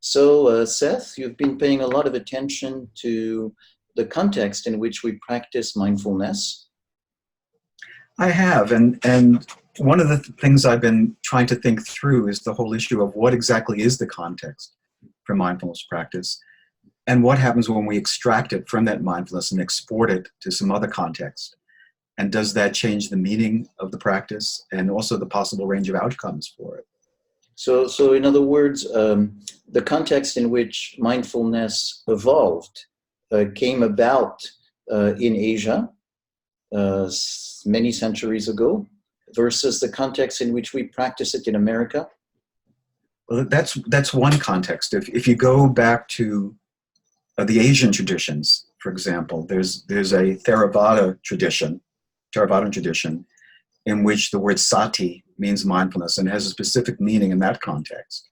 Seth, you've been paying a lot of attention to the context in which we practice mindfulness. I have, and one of the things I've been trying to think through is the whole issue of what exactly is the context for mindfulness practice, and what happens when we extract it from that mindfulness and export it to some other context. And does that change the meaning of the practice and also the possible range of outcomes for it? So in other words, the context in which mindfulness evolved came about in Asia many centuries ago versus the context in which we practice it in America? Well, that's one context. If you go back to the Asian traditions, for example, there's a Theravada tradition, in which the word sati means mindfulness and has a specific meaning in that context.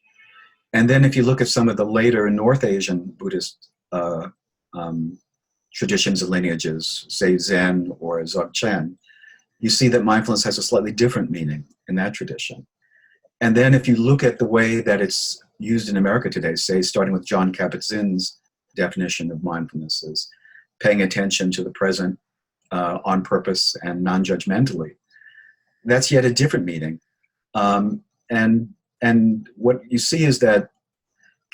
And then if you look at some of the later North Asian Buddhist traditions and lineages, say Zen or Dzogchen, you see that mindfulness has a slightly different meaning in that tradition. And then if you look at the way that it's used in America today, say starting with Jon Kabat-Zinn's definition of mindfulness as paying attention to the present on purpose and non-judgmentally, that's yet a different meaning. And what you see is that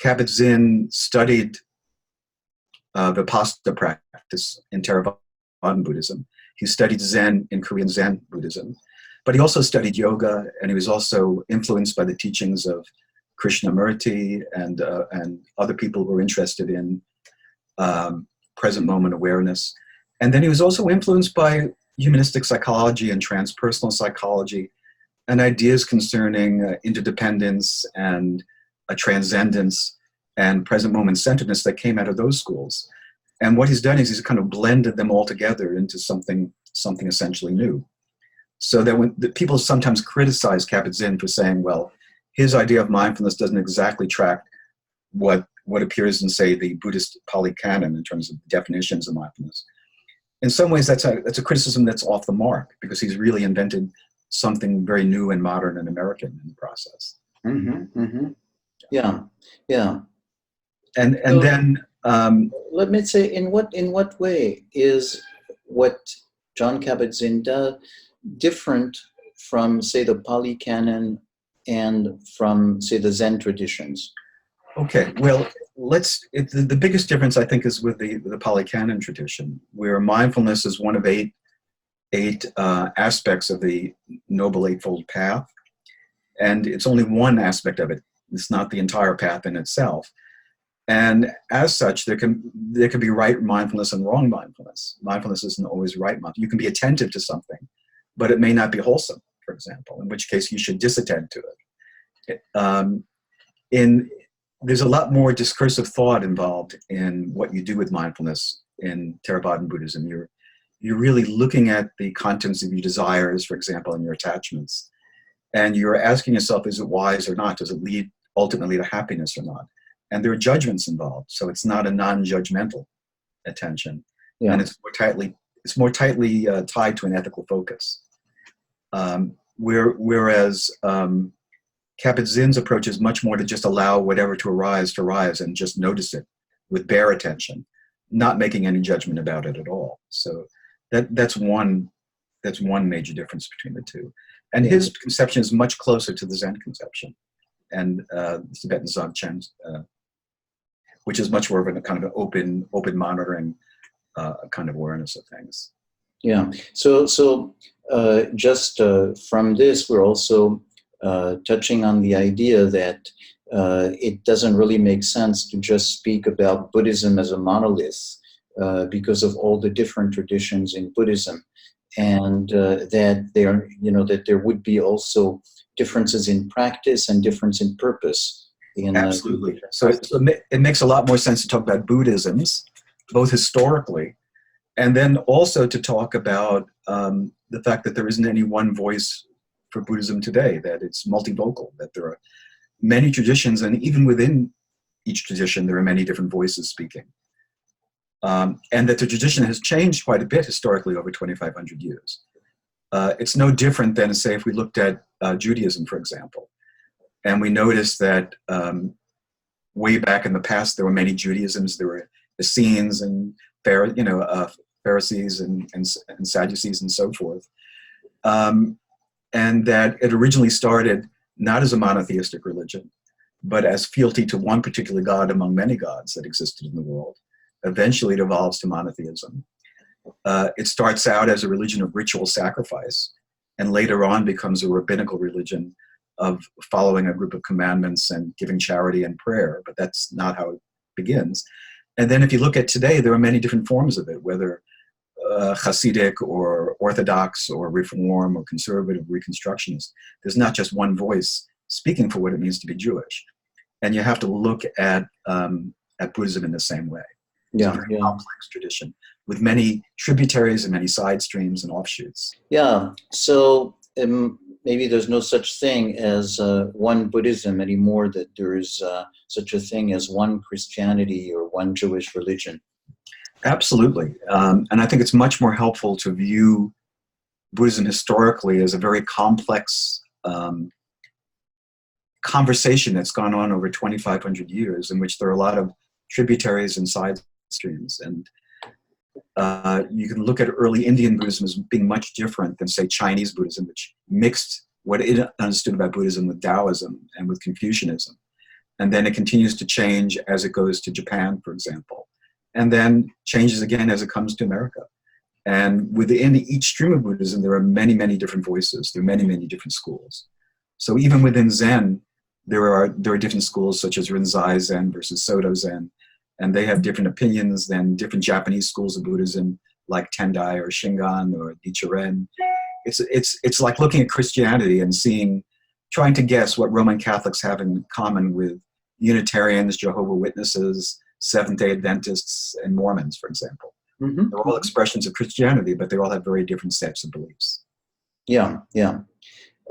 Kabat-Zinn studied Vipassana practice in Theravadan Buddhism. He studied Zen in Korean Zen Buddhism, but he also studied yoga, and he was also influenced by the teachings of Krishnamurti and other people who were interested in present moment awareness. And then he was also influenced by humanistic psychology and transpersonal psychology and ideas concerning interdependence and transcendence and present moment centeredness that came out of those schools. And what he's done is he's kind of blended them all together into something essentially new. So that when people sometimes criticize Kabat-Zinn for saying, well, his idea of mindfulness doesn't exactly track what appears in, say, the Buddhist Pali Canon in terms of definitions of mindfulness. In some ways, that's a criticism that's off the mark, because he's really invented something very new and modern and American in the process. Mm-hmm, mm-hmm. Yeah. And So, then let me say, in what way is what Jon Kabat-Zinn does different from, say, the Pali Canon and from, say, the Zen traditions? Okay, well, the biggest difference, I think, is with the Pali Canon tradition, where mindfulness is one of eight aspects of the Noble Eightfold Path, and it's only one aspect of it. It's not the entire path in itself. And as such, there can be right mindfulness and wrong mindfulness. Mindfulness isn't always right mindfulness. You can be attentive to something, but it may not be wholesome, for example, in which case you should disattend to it. There's a lot more discursive thought involved in what you do with mindfulness in Theravadan Buddhism. You're really looking at the contents of your desires, for example, and your attachments. And you're asking yourself, is it wise or not? Does it lead ultimately to happiness or not? And there are judgments involved. So it's not a non-judgmental attention. Yeah. And it's more tightly tied to an ethical focus. Whereas Kabat-Zinn's approach is much more to just allow whatever to arise and just notice it with bare attention, not making any judgment about it at all. So that's one major difference between the two. And his conception is much closer to the Zen conception and Tibetan Dzogchen, which is much more of a kind of an open monitoring kind of awareness of things. Yeah. So just from this, we're also touching on the idea that it doesn't really make sense to just speak about Buddhism as a monolith because of all the different traditions in Buddhism, and that there would be also differences in practice and difference in purpose. Absolutely. So it makes a lot more sense to talk about Buddhisms, both historically, and then also to talk about the fact that there isn't any one voice for Buddhism today, that it's multivocal, that there are many traditions, and even within each tradition, there are many different voices speaking. And that the tradition has changed quite a bit historically over 2,500 years. It's no different than, say, if we looked at Judaism, for example, and we noticed that way back in the past, there were many Judaisms. There were Essenes and Pharisees and Sadducees and so forth. And that it originally started not as a monotheistic religion, but as fealty to one particular god among many gods that existed in the world. Eventually it evolves to monotheism. It starts out as a religion of ritual sacrifice, and later on becomes a rabbinical religion of following a group of commandments and giving charity and prayer, but that's not how it begins. And then if you look at today, there are many different forms of it, whether Hasidic or Orthodox or Reform or Conservative, Reconstructionist. There's not just one voice speaking for what it means to be Jewish. And you have to look at Buddhism in the same way. It's a very complex tradition with many tributaries and many side streams and offshoots. Yeah, so maybe there's no such thing as one Buddhism anymore, that there is such a thing as one Christianity or one Jewish religion. Absolutely. And I think it's much more helpful to view Buddhism historically as a very complex conversation that's gone on over 2,500 years, in which there are a lot of tributaries and side streams. And you can look at early Indian Buddhism as being much different than, say, Chinese Buddhism, which mixed what it understood about Buddhism with Taoism and with Confucianism. And then it continues to change as it goes to Japan, for example, and then changes again as it comes to America. And within each stream of Buddhism, there are many, many different voices. There are many, many different schools. So even within Zen, there are different schools, such as Rinzai Zen versus Soto Zen, and they have different opinions than different Japanese schools of Buddhism, like Tendai or Shingon or Nichiren. It's like looking at Christianity and trying to guess what Roman Catholics have in common with Unitarians, Jehovah's Witnesses, Seventh-day Adventists, and Mormons, for example. Mm-hmm. They're all expressions of Christianity, but they all have very different sets of beliefs. Yeah.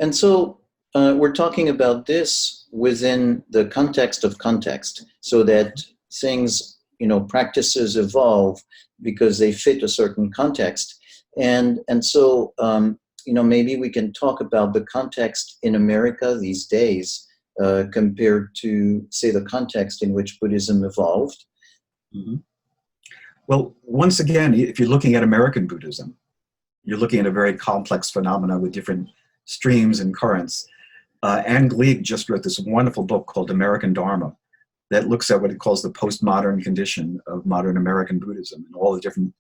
And so we're talking about this within the context of context, so that things, practices evolve because they fit a certain context. And so, maybe we can talk about the context in America these days compared to, say, the context in which Buddhism evolved. Mm-hmm. Well, once again, if you're looking at American Buddhism, you're looking at a very complex phenomena with different streams and currents. Anne Gleig just wrote this wonderful book called American Dharma that looks at what it calls the postmodern condition of modern American Buddhism and all the different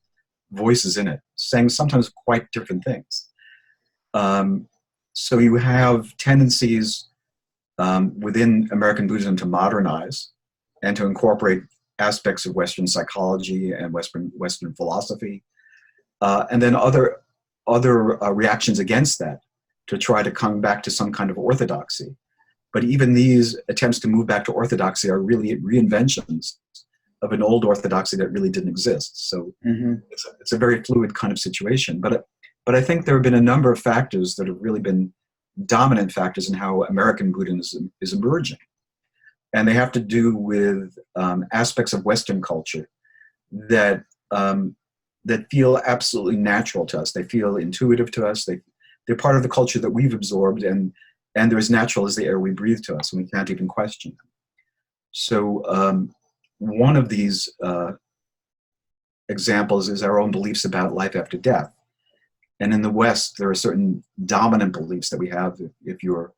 voices in it, saying sometimes quite different things. So you have tendencies within American Buddhism to modernize and to incorporate aspects of Western psychology and Western philosophy, and then other reactions against that to try to come back to some kind of orthodoxy. But even these attempts to move back to orthodoxy are really reinventions of an old orthodoxy that really didn't exist. So it's a very fluid kind of situation. But I think there have been a number of factors that have really been dominant factors in how American Buddhism is emerging. And they have to do with aspects of Western culture that feel absolutely natural to us. They feel intuitive to us. They're part of the culture that we've absorbed, and they're as natural as the air we breathe to us, and we can't even question them. So one of these examples is our own beliefs about life after death. And in the West, there are certain dominant beliefs that we have. If you're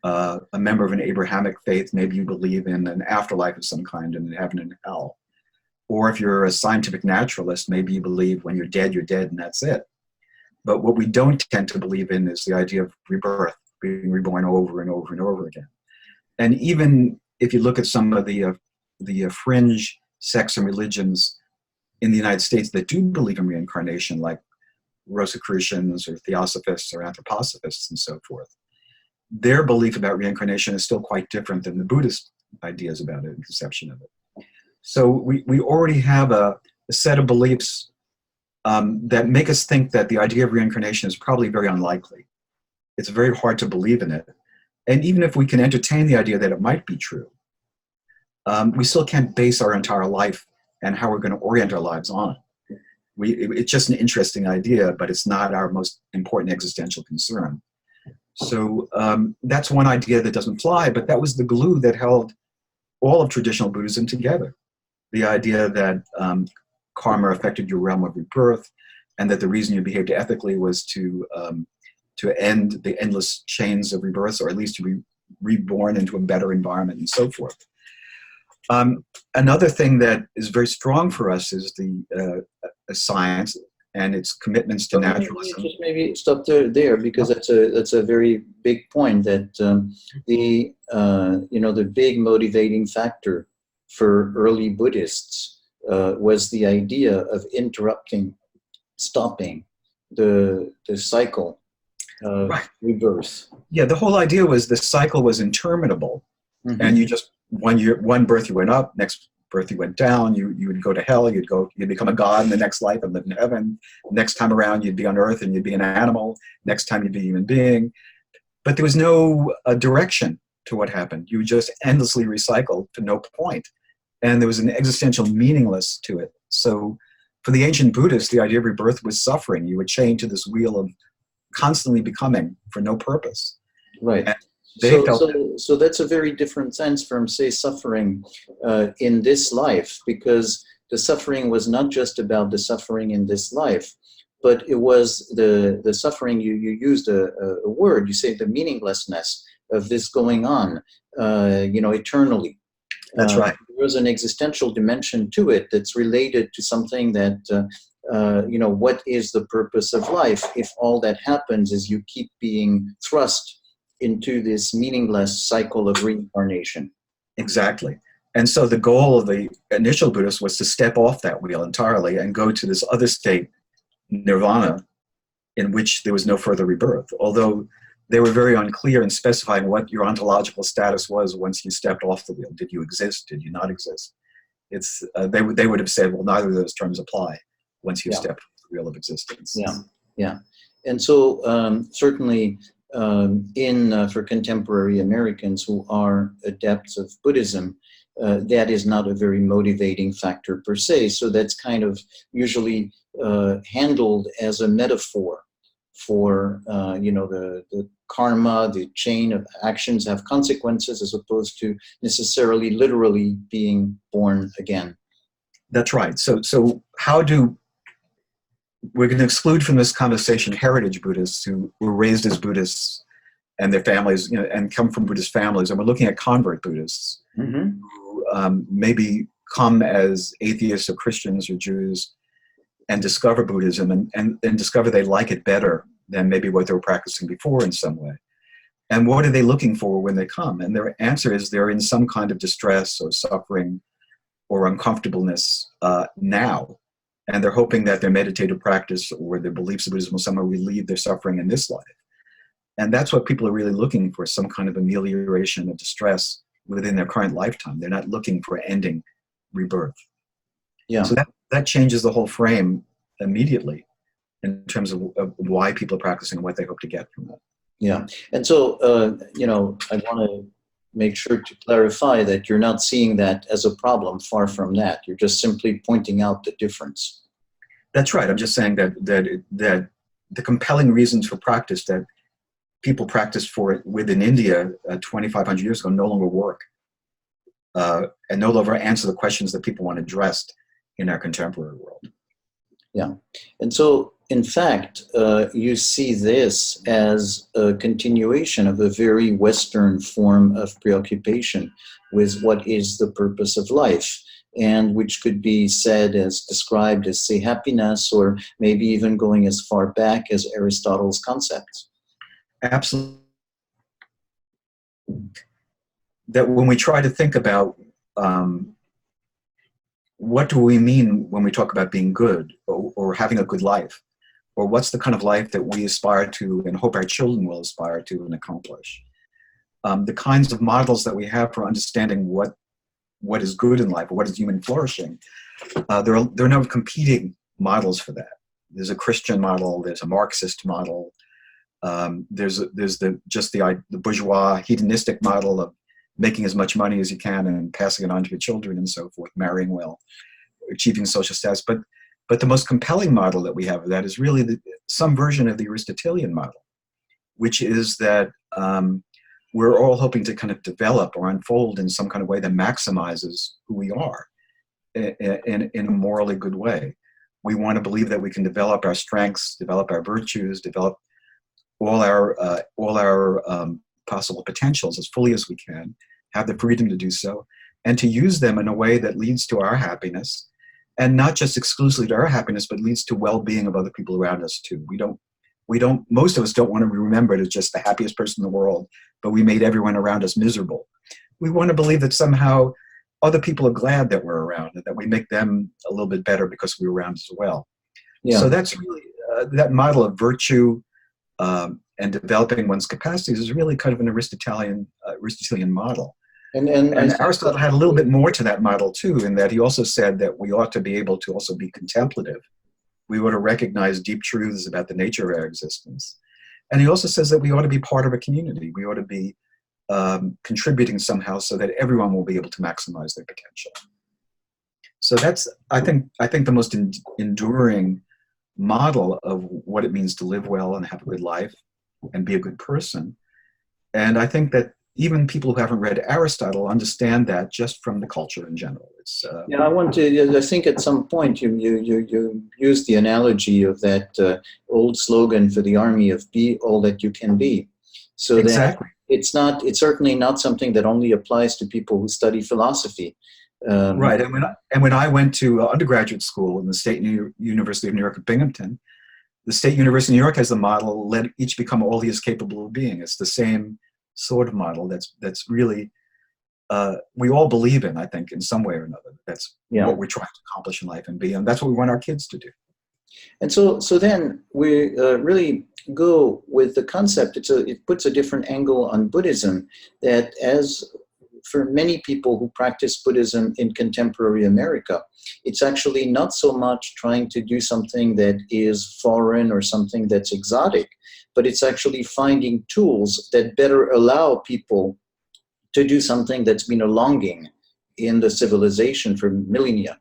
a member of an Abrahamic faith, maybe you believe in an afterlife of some kind and heaven and hell. Or if you're a scientific naturalist, maybe you believe when you're dead, and that's it. But what we don't tend to believe in is the idea of rebirth, being reborn over and over and over again. And even if you look at some of the fringe sects and religions in the United States that do believe in reincarnation, like Rosicrucians or Theosophists or Anthroposophists and so forth, their belief about reincarnation is still quite different than the Buddhist ideas about it and conception of it. So we already have a set of beliefs that make us think that the idea of reincarnation is probably very unlikely. It's very hard to believe in it. And even if we can entertain the idea that it might be true, we still can't base our entire life and how we're going to orient our lives on it. It's just an interesting idea, but it's not our most important existential concern. So that's one idea that doesn't fly, but that was the glue that held all of traditional Buddhism together. The idea that karma affected your realm of rebirth, and that the reason you behaved ethically was to end the endless chains of rebirths, or at least to be reborn into a better environment, and so forth. Another thing that is very strong for us is the science and its commitments to naturalism. Just maybe stop there because that's a very big point. That the big motivating factor for early Buddhists was the idea of stopping the cycle of rebirth. Yeah, the whole idea was the cycle was interminable, and you just one birth you went up, next birth you went down. You would go to hell. You'd become a god in the next life and live in heaven. Next time around, you'd be on earth and you'd be an animal. Next time, you'd be a human being. But there was no direction to what happened. You just endlessly recycled to no point, and there was an existential meaningless to it. So, for the ancient Buddhists, the idea of rebirth was suffering. You were chained to this wheel of constantly becoming for no purpose. Right. And so that's a very different sense from, say, suffering in this life, because the suffering was not just about the suffering in this life, but it was the suffering. You used a word. You say the meaninglessness of this going on, eternally. That's right. There was an existential dimension to it that's related to something that, what is the purpose of life if all that happens is you keep being thrust into this meaningless cycle of reincarnation. Exactly. And so the goal of the initial Buddhists was to step off that wheel entirely and go to this other state, nirvana, in which there was no further rebirth. Although they were very unclear in specifying what your ontological status was once you stepped off the wheel. Did you exist? Did you not exist? They would have said, well, neither of those terms apply once you stepped off the wheel of existence. Yeah. And so certainly for contemporary Americans who are adepts of Buddhism, that is not a very motivating factor per se. So that's kind of usually handled as a metaphor for, the karma, the chain of actions have consequences, as opposed to necessarily literally being born again. That's right. So we're going to exclude from this conversation heritage Buddhists who were raised as Buddhists and their families, and come from Buddhist families. And we're looking at convert Buddhists who maybe come as atheists or Christians or Jews and discover Buddhism and discover they like it better than maybe what they were practicing before in some way. And what are they looking for when they come? And their answer is they're in some kind of distress or suffering or uncomfortableness now. And they're hoping that their meditative practice or their beliefs of Buddhism will somehow relieve their suffering in this life. And that's what people are really looking for, some kind of amelioration of distress within their current lifetime. They're not looking for ending rebirth. Yeah. So that changes the whole frame immediately in terms of why people are practicing and what they hope to get from it. Yeah. And so, I want to make sure to clarify that you're not seeing that as a problem. Far from that. You're just simply pointing out the difference. That's right. I'm just saying that the compelling reasons for practice that people practiced for it within India 2,500 years ago no longer work and no longer answer the questions that people want addressed in our contemporary world. Yeah. And so, in fact, you see this as a continuation of a very Western form of preoccupation with what is the purpose of life, and which could be described as, say, happiness, or maybe even going as far back as Aristotle's concepts. Absolutely. That when we try to think about what do we mean when we talk about being good or having a good life, or what's the kind of life that we aspire to and hope our children will aspire to and accomplish, the kinds of models that we have for understanding what is good in life or what is human flourishing, there are no competing models for that. There's a Christian model, there's a Marxist model, there's the bourgeois hedonistic model of making as much money as you can and passing it on to your children and so forth, marrying well, achieving social status. But the most compelling model that we have of that is really some version of the Aristotelian model, which is that we're all hoping to kind of develop or unfold in some kind of way that maximizes who we are in a morally good way. We want to believe that we can develop our strengths, develop our virtues, develop all our possible potentials as fully as we can, have the freedom to do so, and to use them in a way that leads to our happiness, and not just exclusively to our happiness, but leads to well-being of other people around us too. Most of us don't want to be remembered as just the happiest person in the world, but we made everyone around us miserable. We want to believe that somehow other people are glad that we're around and that we make them a little bit better because we're around as well. Yeah. So that's really, that model of virtue and developing one's capacities is really kind of an Aristotelian model. And Aristotle had a little bit more to that model too, in that he also said that we ought to be able to also be contemplative. We ought to recognize deep truths about the nature of our existence. And he also says that we ought to be part of a community. We ought to be contributing somehow so that everyone will be able to maximize their potential. So that's, I think the most enduring model of what it means to live well and have a good life and be a good person. And I think that even people who haven't read Aristotle understand that just from the culture in general. It's yeah, I think at some point you used the analogy of that old slogan for the army of be all that you can be. So exactly. That it's certainly not something that only applies to people who study philosophy. Right, and when I went to undergraduate school in the State University of New York at Binghamton, the State University of New York has the model, let each become all he is capable of being. It's the same sort of model that's really, we all believe in, I think, in some way or another. That's what we're trying to accomplish in life and be, and that's what we want our kids to do. And so then we really go with the concept. It puts a different angle on Buddhism, that as for many people who practice Buddhism in contemporary America, it's actually not so much trying to do something that is foreign or something that's exotic, but it's actually finding tools that better allow people to do something that's been a longing in the civilization for millennia.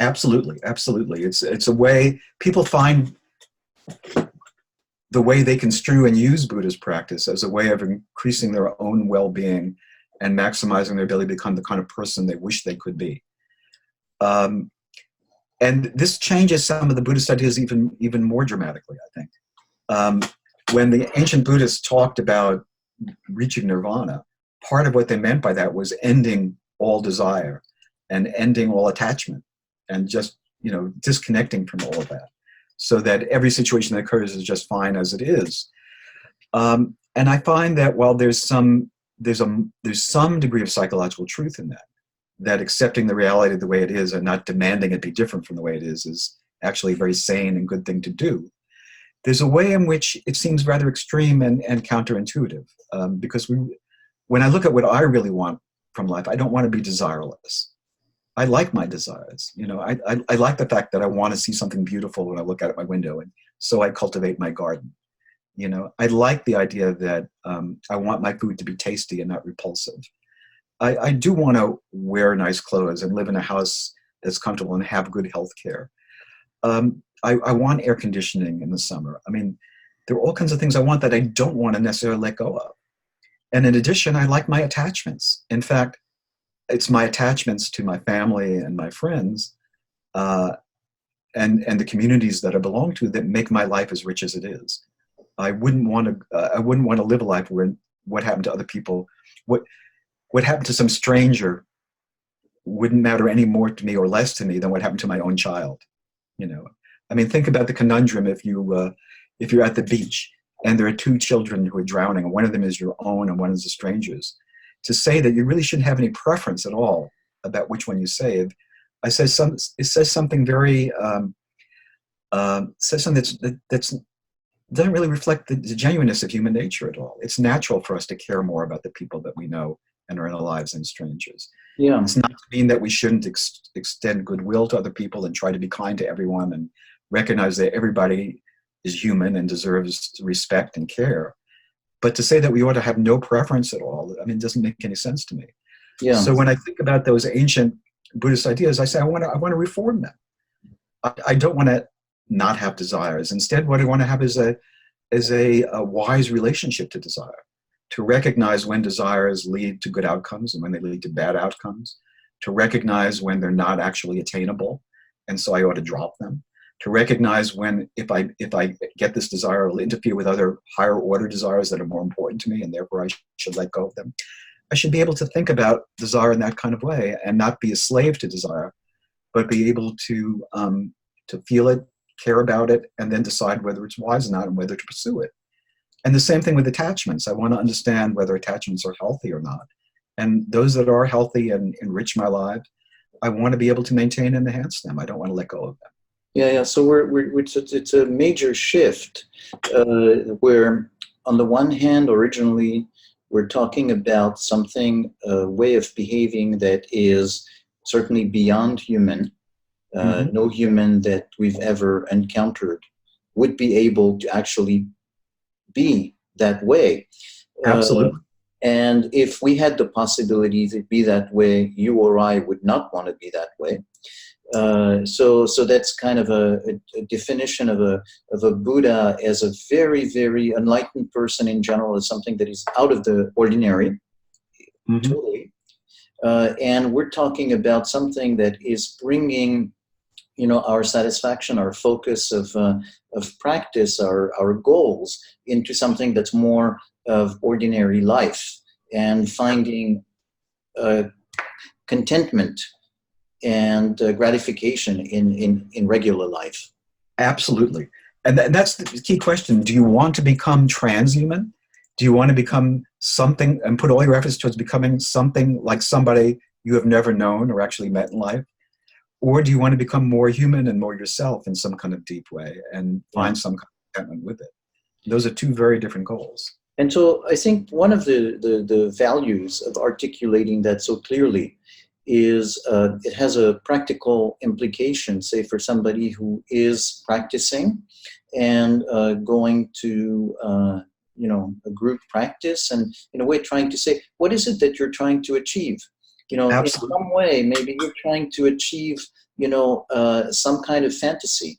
Absolutely, absolutely. It's a way people find the way they construe and use Buddhist practice as a way of increasing their own well-being and maximizing their ability to become the kind of person they wish they could be. And this changes some of the Buddhist ideas even more dramatically, I think. When the ancient Buddhists talked about reaching nirvana, part of what they meant by that was ending all desire and ending all attachment and just, disconnecting from all of that so that every situation that occurs is just fine as it is. And I find that while there's some degree of psychological truth in that accepting the reality the way it is and not demanding it be different from the way it is actually a very sane and good thing to do. There's a way in which it seems rather extreme and counterintuitive, because when I look at what I really want from life, I don't want to be desireless. I like my desires. I like the fact that I want to see something beautiful when I look out at my window, and so I cultivate my garden. I like the idea that I want my food to be tasty and not repulsive. I do want to wear nice clothes and live in a house that's comfortable and have good health care. I want air conditioning in the summer. I mean, there are all kinds of things I want that I don't want to necessarily let go of. And in addition, I like my attachments. In fact, it's my attachments to my family and my friends and the communities that I belong to that make my life as rich as it is. I wouldn't want to live a life where what happened to other people, what happened to some stranger wouldn't matter any more to me or less to me than what happened to my own child. I mean, think about the conundrum if you're at the beach and there are two children who are drowning, and one of them is your own and one is a stranger's. To say that you really shouldn't have any preference at all about which one you save, it says something very says something that's doesn't really reflect the genuineness of human nature at all. It's natural for us to care more about the people that we know and are in our lives than strangers. Yeah. It's not to mean that we shouldn't extend goodwill to other people and try to be kind to everyone and recognize that everybody is human and deserves respect and care. But to say that we ought to have no preference at all, I mean, it doesn't make any sense to me. Yeah. So when I think about those ancient Buddhist ideas, I say I want to reform them. I don't want to not have desires. Instead, what I want to have is a wise relationship to desire, to recognize when desires lead to good outcomes and when they lead to bad outcomes, to recognize when they're not actually attainable, and so I ought to drop them, to recognize when, if I get this desire, it'll interfere with other higher order desires that are more important to me, and therefore I should let go of them. I should be able to think about desire in that kind of way and not be a slave to desire, but be able to feel it, care about it, and then decide whether it's wise or not and whether to pursue it. And the same thing with attachments. I want to understand whether attachments are healthy or not. And those that are healthy and enrich my life, I want to be able to maintain and enhance them. I don't want to let go of them. Yeah. So it's a major shift where, on the one hand, originally we're talking about something, a way of behaving that is certainly beyond human. No human that we've ever encountered would be able to actually be that way. Absolutely. And if we had the possibility to be that way, you or I would not want to be that way. So that's kind of a definition of a Buddha as a very, very enlightened person in general, as something that is out of the ordinary, totally. And we're talking about something that is bringing, our satisfaction, our focus of practice, our goals into something that's more of ordinary life, and finding contentment and gratification in regular life. Absolutely. And that's the key question. Do you want to become transhuman? Do you want to become something and put all your efforts towards becoming something like somebody you have never known or actually met in life? Or do you want to become more human and more yourself in some kind of deep way and find some kind of contentment with it? Those are two very different goals. And so I think one of the values of articulating that so clearly is it has a practical implication, say, for somebody who is practicing and going to a group practice, and in a way trying to say, what is it that you're trying to achieve? Absolutely. In some way, maybe you're trying to achieve, some kind of fantasy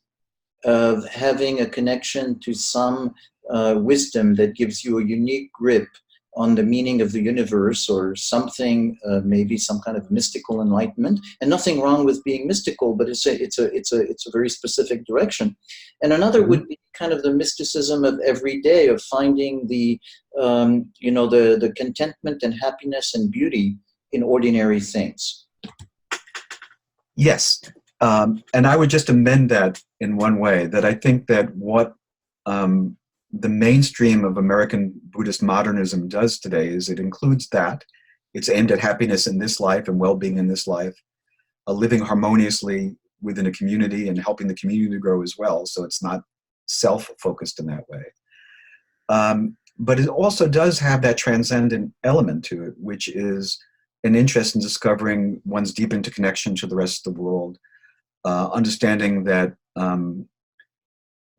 of having a connection to some wisdom that gives you a unique grip on the meaning of the universe, or something, maybe some kind of mystical enlightenment. And nothing wrong with being mystical, but it's a very specific direction. And another would be kind of the mysticism of every day, of finding the contentment and happiness and beauty in ordinary things. Yes. And I would just amend that in one way, that I think that what the mainstream of American Buddhist modernism does today is it includes that. It's aimed at happiness in this life and well-being in this life, living harmoniously within a community and helping the community to grow as well. So it's not self-focused in that way. But it also does have that transcendent element to it, which is an interest in discovering one's deep interconnection to the rest of the world, understanding that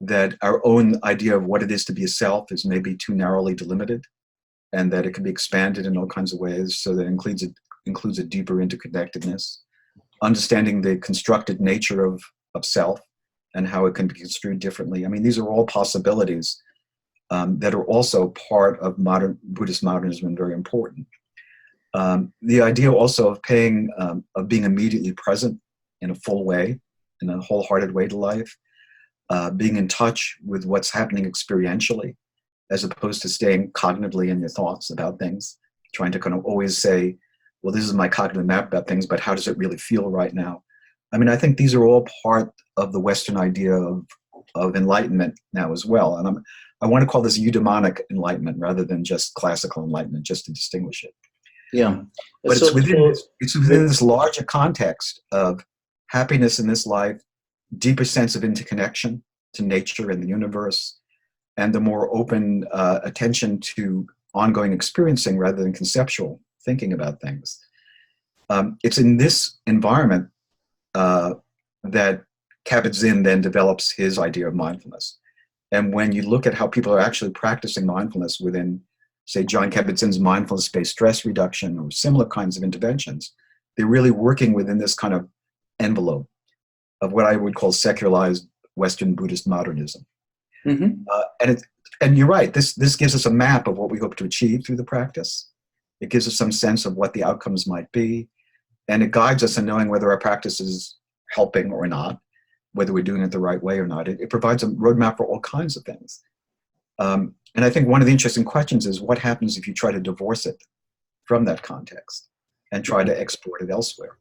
that our own idea of what it is to be a self is maybe too narrowly delimited, and that it can be expanded in all kinds of ways, so that it includes a deeper interconnectedness, understanding the constructed nature of self and how it can be construed differently. I mean, these are all possibilities that are also part of modern Buddhist modernism and very important. The idea also of being immediately present in a full way, in a wholehearted way to life, being in touch with what's happening experientially, as opposed to staying cognitively in your thoughts about things, trying to kind of always say, well, this is my cognitive map about things, but how does it really feel right now? I mean, I think these are all part of the Western idea of enlightenment now as well. And I want to call this Eudaimonic enlightenment rather than just classical enlightenment, just to distinguish it. Yeah. But so, it's within this larger context of happiness in this life, deeper sense of interconnection to nature and the universe, and the more open attention to ongoing experiencing rather than conceptual thinking about things. It's in this environment that Kabat-Zinn then develops his idea of mindfulness. And when you look at how people are actually practicing mindfulness within, say, John Kabat-Zinn's mindfulness-based stress reduction or similar kinds of interventions, they're really working within this kind of envelope of what I would call secularized Western Buddhist modernism. And And you're right, this gives us a map of what we hope to achieve through the practice. It gives us some sense of what the outcomes might be, and it guides us in knowing whether our practice is helping or not, whether we're doing it the right way or not. It provides a roadmap for all kinds of things. And I think one of the interesting questions is what happens if you try to divorce it from that context and try to export it elsewhere?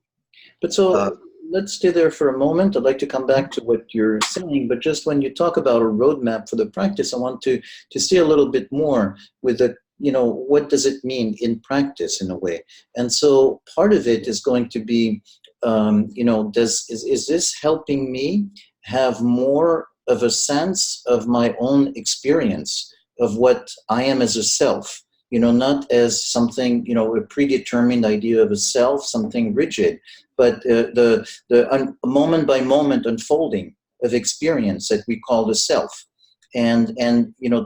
But so let's stay there for a moment. I'd like to come back to what you're saying, but just when you talk about a roadmap for the practice, I want to stay a little bit more with the, what does it mean in practice in a way? And so part of it is going to be, is this helping me have more of a sense of my own experience of what I am as a self? Not as something, a predetermined idea of a self, something rigid, but the moment by moment unfolding of experience that we call the self. And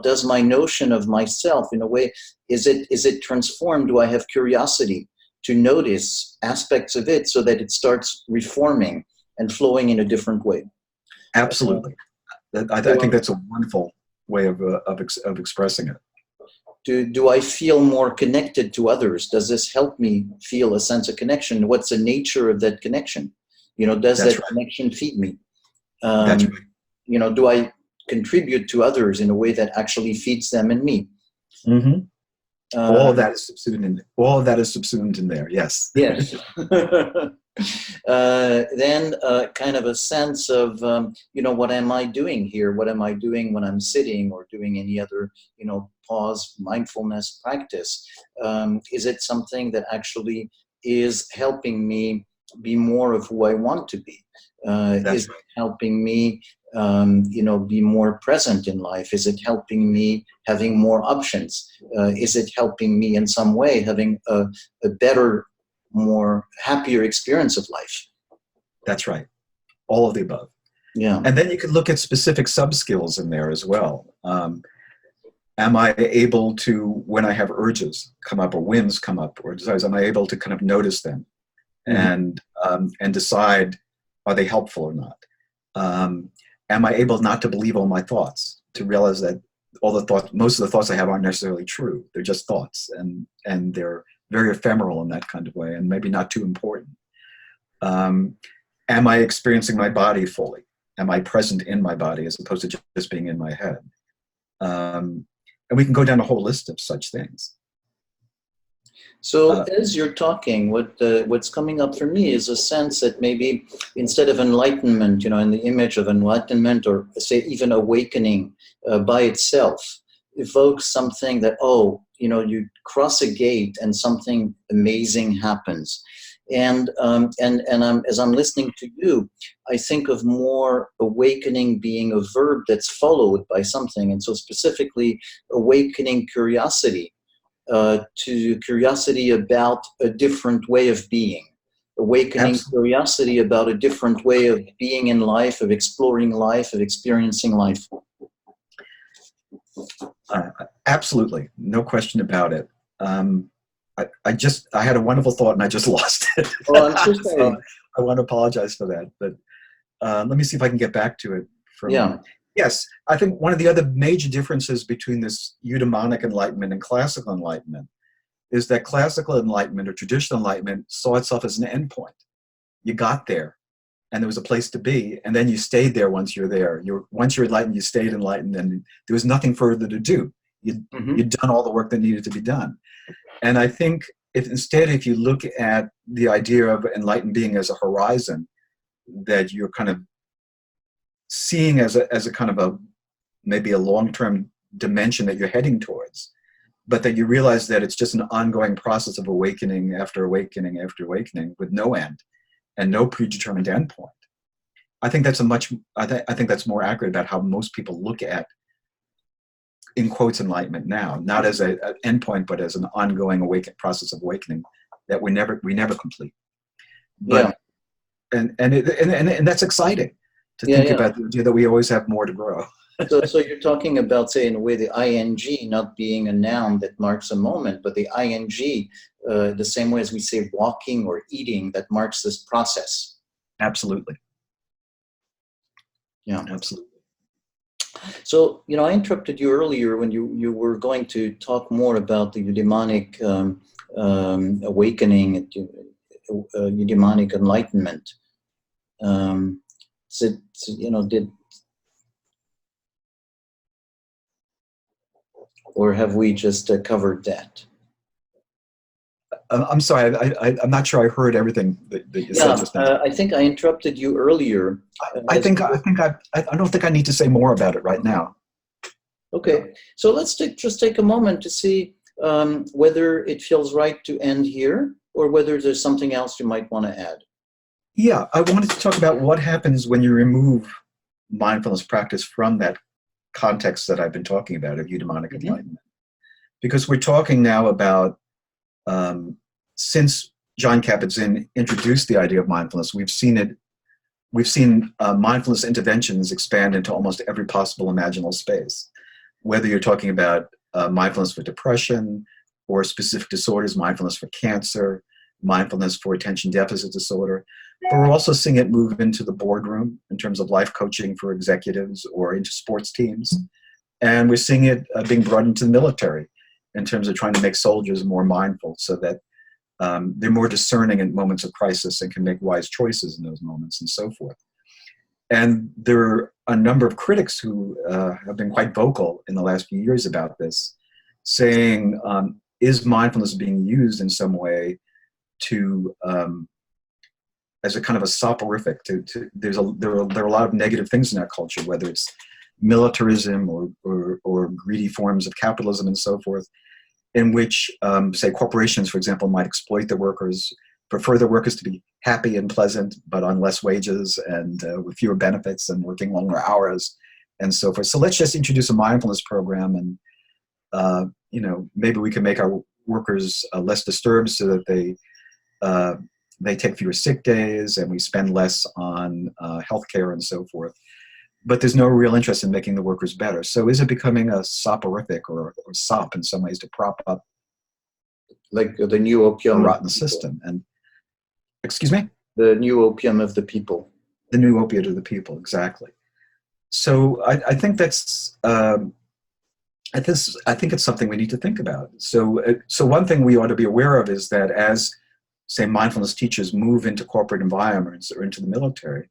does my notion of myself, in a way, is it transformed? Do I have curiosity to notice aspects of it so that it starts reforming and flowing in a different way? Absolutely. I think that's a wonderful way of expressing it. Do I feel more connected to others? Does this help me feel a sense of connection? What's the nature of that connection? Does that connection feed me? That's right. Do I contribute to others in a way that actually feeds them and me? Mm-hmm. All of that is subsumed in there. Yes. Yes. Then kind of a sense of, what am I doing here? What am I doing when I'm sitting or doing any other, pause, mindfulness practice? Is it something that actually is helping me be more of who I want to be? Is it helping me, be more present in life? Is it helping me having more options? Is it helping me in some way having a better, more happier experience of life? That's right. All of the above. Yeah. And then you could look at specific sub-skills in there as well. Am I able to, when I have urges come up or whims come up or desires, am I able to kind of notice them and decide, are they helpful or not? Am I able not to believe all my thoughts, to realize that most of the thoughts I have aren't necessarily true. They're just thoughts, and they're very ephemeral in that kind of way, and maybe not too important. Am I experiencing my body fully? Am I present in my body as opposed to just being in my head? And we can go down a whole list of such things. So as you're talking, what's coming up for me is a sense that maybe instead of enlightenment, in the image of enlightenment, or say even awakening by itself, evokes something that, you cross a gate and something amazing happens. And as I'm listening to you, I think of more awakening being a verb that's followed by something. And so specifically awakening curiosity, to curiosity about a different way of being, awakening curiosity about a different way of being in life, of exploring life, of experiencing life. Absolutely, no question about it. I had a wonderful thought and I just lost it. Oh, I'm so sorry. So I want to apologize for that, but let me see if I can get back to it. Yes, I think one of the other major differences between this Eudaimonic enlightenment and classical enlightenment is that classical enlightenment or traditional enlightenment saw itself as an endpoint. You got there, and there was a place to be, and then you stayed there once you're there. Once you're enlightened, you stayed enlightened, and there was nothing further to do. You'd done all the work that needed to be done. And I think if you look at the idea of enlightened being as a horizon that you're kind of seeing as a kind of maybe a long-term dimension that you're heading towards, but that you realize that it's just an ongoing process of awakening after awakening after awakening with no end and no predetermined endpoint. I think that's I think that's more accurate about how most people look at, in quotes, enlightenment now, not as an endpoint, but as an ongoing process of awakening that we never complete. But and that's exciting to think about the idea that we always have more to grow. So you're talking about, say, in a way, the ing not being a noun that marks a moment, but the ing, the same way as we say walking or eating, that marks this process. Absolutely. Yeah, absolutely. So, I interrupted you earlier when you were going to talk more about the eudaimonic awakening, eudaimonic enlightenment. Is it, or have we just covered that? I'm sorry, I'm not sure I heard everything that you said just now. I think I interrupted you earlier. I don't think I need to say more about it right now. Okay, so let's just take a moment to see whether it feels right to end here or whether there's something else you might want to add. Yeah, I wanted to talk about what happens when you remove mindfulness practice from that context that I've been talking about of eudaimonic enlightenment. Because we're talking now about, since Jon Kabat-Zinn introduced the idea of mindfulness, we've seen mindfulness interventions expand into almost every possible imaginable space. Whether you're talking about mindfulness for depression or specific disorders, mindfulness for cancer, mindfulness for attention deficit disorder. But we're also seeing it move into the boardroom in terms of life coaching for executives or into sports teams. And we're seeing it being brought into the military in terms of trying to make soldiers more mindful so that they're more discerning in moments of crisis and can make wise choices in those moments and so forth. And there are a number of critics who have been quite vocal in the last few years about this, saying, is mindfulness being used in some way to, as a kind of a soporific, there are a lot of negative things in our culture, whether it's militarism or greedy forms of capitalism and so forth, in which, say, corporations, for example, might exploit their workers, prefer their workers to be happy and pleasant, but on less wages and with fewer benefits and working longer hours and so forth. So let's just introduce a mindfulness program and, maybe we can make our workers less disturbed so that they take fewer sick days and we spend less on healthcare and so forth. But there's no real interest in making the workers better. So is it becoming a soporific or sop in some ways to prop up like the new opium, a rotten system? And excuse me? The new opium of the people. The new opiate of the people, exactly. So I think that's I think it's something we need to think about. So one thing we ought to be aware of is that as, say, mindfulness teachers move into corporate environments or into the military,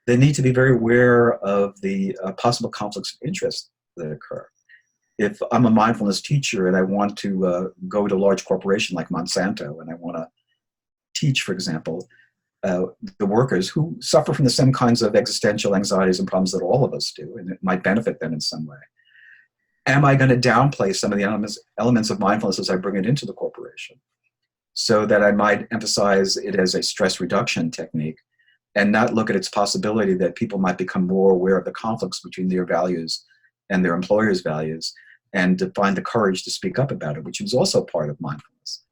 they need to be very aware of the possible conflicts of interest that occur. If I'm a mindfulness teacher and I want to go to a large corporation like Monsanto and I want to teach, for example, the workers who suffer from the same kinds of existential anxieties and problems that all of us do, and it might benefit them in some way, am I going to downplay some of the elements of mindfulness as I bring it into the corporation, so that I might emphasize it as a stress reduction technique and not look at its possibility that people might become more aware of the conflicts between their values and their employer's values, and to find the courage to speak up about it, which is also part of mindfulness.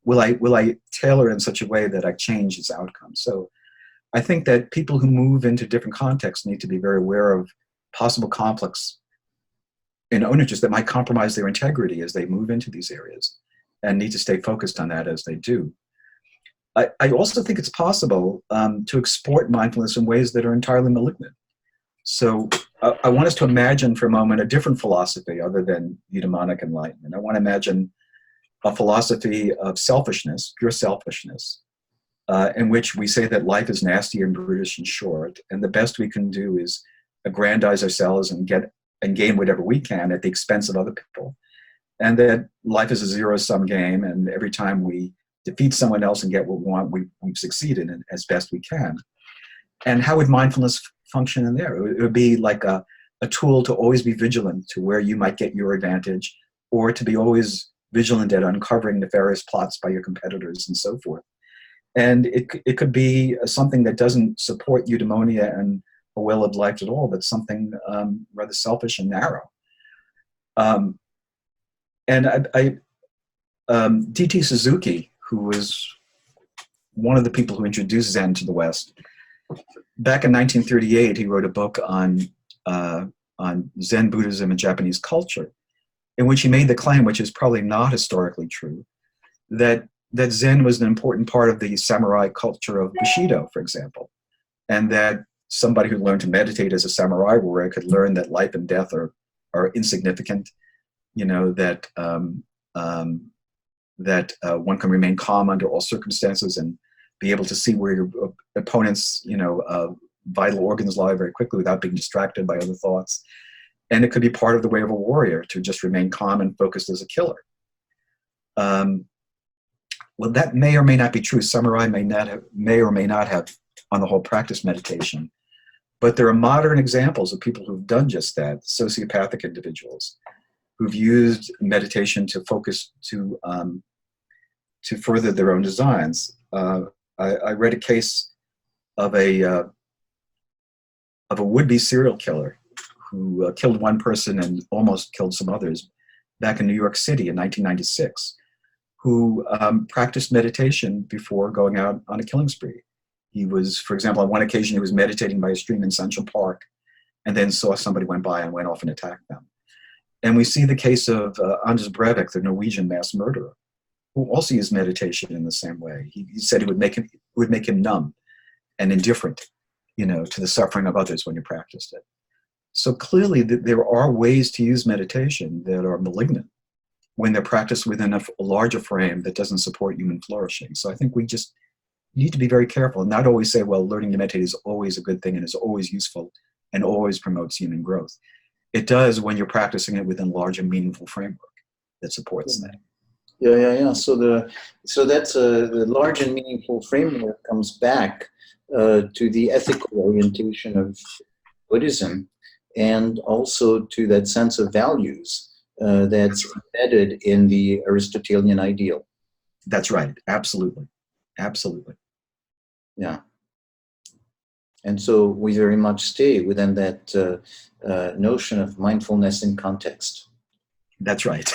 Will I tailor in such a way that I change its outcome? So I think that people who move into different contexts need to be very aware of possible conflicts in own interest that might compromise their integrity as they move into these areas, and need to stay focused on that as they do. I also think it's possible to export mindfulness in ways that are entirely malignant. So I want us to imagine for a moment a different philosophy other than eudaimonic enlightenment. I want to imagine a philosophy of selfishness, pure selfishness, in which we say that life is nasty and brutish and short, and the best we can do is aggrandize ourselves and gain whatever we can at the expense of other people. And that life is a zero-sum game, and every time we defeat someone else and get what we want, we've succeeded in as best we can. And how would mindfulness function in there? It would be like a tool to always be vigilant to where you might get your advantage, or to be always vigilant at uncovering nefarious plots by your competitors and so forth. And it could be something that doesn't support eudaimonia and a well-lived life at all, but something rather selfish and narrow. And D.T. Suzuki, who was one of the people who introduced Zen to the West, back in 1938, he wrote a book on Zen Buddhism and Japanese culture, in which he made the claim, which is probably not historically true, that Zen was an important part of the samurai culture of Bushido, for example, and that somebody who learned to meditate as a samurai warrior could learn that life and death are insignificant, that one can remain calm under all circumstances and be able to see where your opponent's, vital organs lie very quickly without being distracted by other thoughts. And it could be part of the way of a warrior to just remain calm and focused as a killer. Well, that may or may not be true. Samurai may or may not have, on the whole, practiced meditation. But there are modern examples of people who've done just that, sociopathic individuals who've used meditation to focus to further their own designs. I read a case of a would-be serial killer who killed one person and almost killed some others back in New York City in 1996, who practiced meditation before going out on a killing spree. He was, for example, on one occasion, he was meditating by a stream in Central Park and then saw somebody went by and went off and attacked them. And we see the case of Anders Breivik, the Norwegian mass murderer, who also used meditation in the same way. He said it would make him numb and indifferent, to the suffering of others when you practiced it. So clearly there are ways to use meditation that are malignant when they're practiced within a larger frame that doesn't support human flourishing. So I think we just need to be very careful and not always say, well, learning to meditate is always a good thing and is always useful and always promotes human growth. It does when you're practicing it within a large and meaningful framework that supports that. Yeah. So that's the large and meaningful framework comes back to the ethical orientation of Buddhism, and also to that sense of values that's embedded in the Aristotelian ideal. That's right. Absolutely. Yeah. And so we very much stay within that notion of mindfulness in context. That's right.